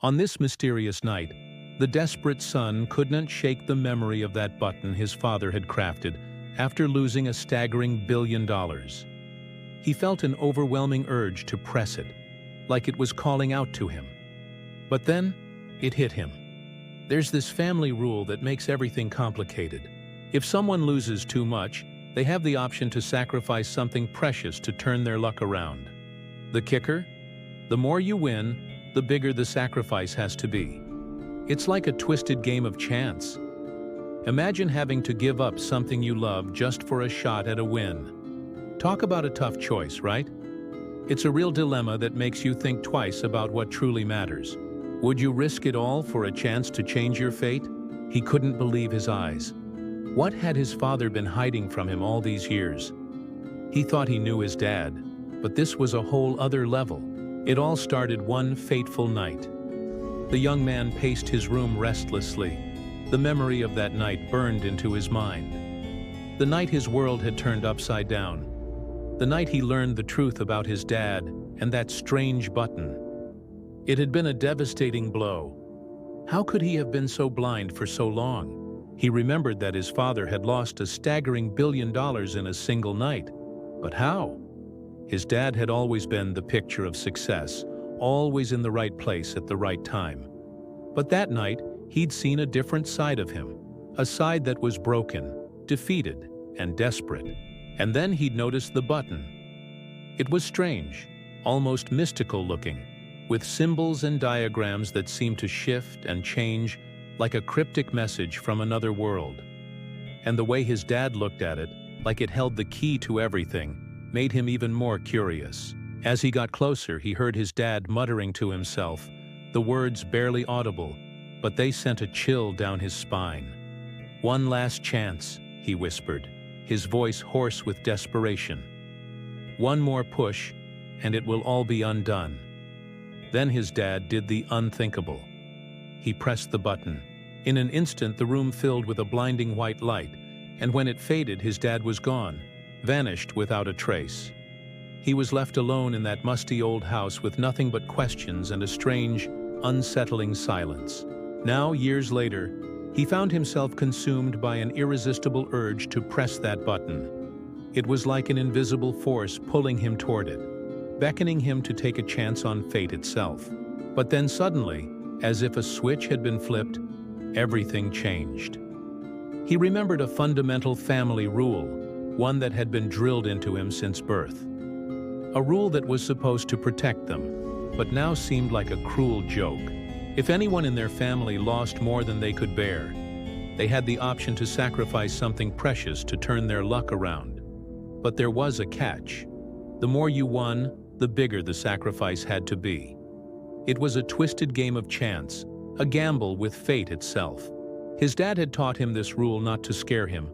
On this mysterious night, the desperate son couldn't shake the memory of that button his father had crafted after losing a staggering $1 billion. He felt an overwhelming urge to press it, like it was calling out to him. But then, it hit him. There's this family rule that makes everything complicated. If someone loses too much, they have the option to sacrifice something precious to turn their luck around. The kicker? The more you win, the bigger the sacrifice has to be. It's like a twisted game of chance. Imagine having to give up something you love just for a shot at a win. Talk about a tough choice, right? It's a real dilemma that makes you think twice about what truly matters. Would you risk it all for a chance to change your fate? He couldn't believe his eyes. What had his father been hiding from him all these years? He thought he knew his dad, but this was a whole other level. It all started one fateful night. The young man paced his room restlessly. The memory of that night burned into his mind. The night his world had turned upside down. The night he learned the truth about his dad and that strange button. It had been a devastating blow. How could he have been so blind for so long? He remembered that his father had lost a staggering $1 billion in a single night. But how? His dad had always been the picture of success, always in the right place at the right time. But that night, he'd seen a different side of him, a side that was broken, defeated, and desperate. And then he'd noticed the button. It was strange, almost mystical looking, with symbols and diagrams that seemed to shift and change like a cryptic message from another world. And the way his dad looked at it, like it held the key to everything, made him even more curious. As he got closer, he heard his dad muttering to himself, the words barely audible, but they sent a chill down his spine. "One last chance," he whispered, his voice hoarse with desperation. "One more push, and it will all be undone." Then his dad did the unthinkable. He pressed the button. In an instant, the room filled with a blinding white light, and when it faded, his dad was gone, vanished without a trace. He was left alone in that musty old house with nothing but questions and a strange, unsettling silence. Now, years later, he found himself consumed by an irresistible urge to press that button. It was like an invisible force pulling him toward it, beckoning him to take a chance on fate itself. But then suddenly, as if a switch had been flipped, everything changed. He remembered a fundamental family rule, one that had been drilled into him since birth. A rule that was supposed to protect them, but now seemed like a cruel joke. If anyone in their family lost more than they could bear, they had the option to sacrifice something precious to turn their luck around. But there was a catch. The more you won, the bigger the sacrifice had to be. It was a twisted game of chance, a gamble with fate itself. His dad had taught him this rule not to scare him,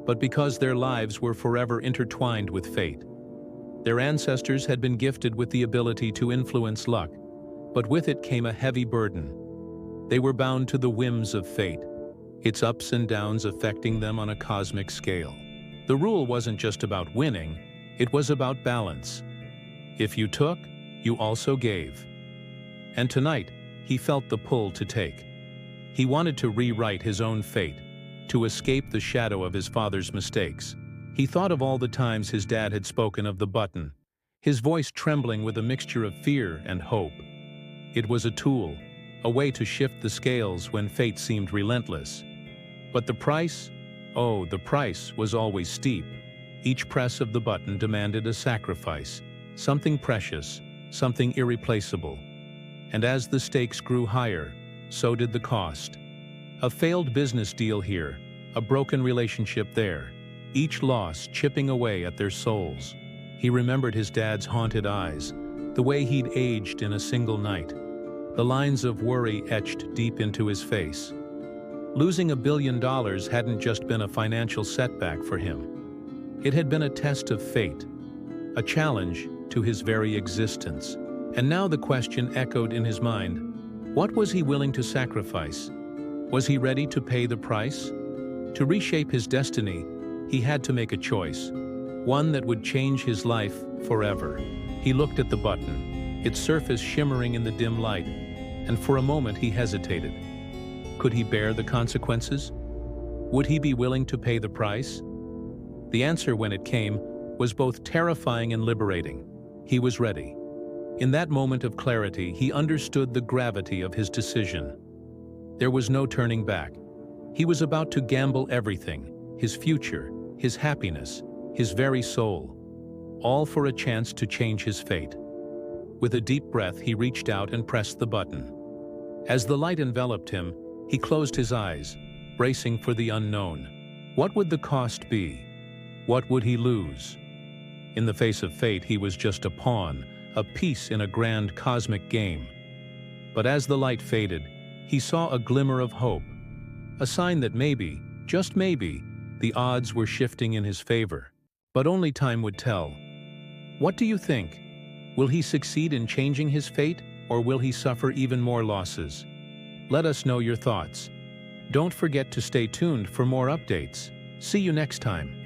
but because their lives were forever intertwined with fate. Their ancestors had been gifted with the ability to influence luck, but with it came a heavy burden. They were bound to the whims of fate, its ups and downs affecting them on a cosmic scale. The rule wasn't just about winning, it was about balance. If you took, you also gave. And tonight, he felt the pull to take. He wanted to rewrite his own fate, to escape the shadow of his father's mistakes. He thought of all the times his dad had spoken of the button, his voice trembling with a mixture of fear and hope. It was a tool, a way to shift the scales when fate seemed relentless. But the price? Oh, the price was always steep. Each press of the button demanded a sacrifice, something precious, something irreplaceable. And as the stakes grew higher, so did the cost. A failed business deal here, a broken relationship there, each loss chipping away at their souls. He remembered his dad's haunted eyes, the way he'd aged in a single night, the lines of worry etched deep into his face. Losing $1 billion hadn't just been a financial setback for him. It had been a test of fate, a challenge to his very existence. And now the question echoed in his mind: what was he willing to sacrifice? Was he ready to pay the price? To reshape his destiny, he had to make a choice, one that would change his life forever. He looked at the button, its surface shimmering in the dim light, and for a moment he hesitated. Could he bear the consequences? Would he be willing to pay the price? The answer, when it came, was both terrifying and liberating. He was ready. In that moment of clarity, he understood the gravity of his decision. There was no turning back. He was about to gamble everything, his future, his happiness, his very soul, all for a chance to change his fate. With a deep breath, he reached out and pressed the button. As the light enveloped him, he closed his eyes, bracing for the unknown. What would the cost be? What would he lose? In the face of fate, he was just a pawn, a piece in a grand cosmic game. But as the light faded, he saw a glimmer of hope, a sign that maybe, just maybe, the odds were shifting in his favor. But only time would tell. What do you think? Will he succeed in changing his fate, or will he suffer even more losses? Let us know your thoughts. Don't forget to stay tuned for more updates. See you next time.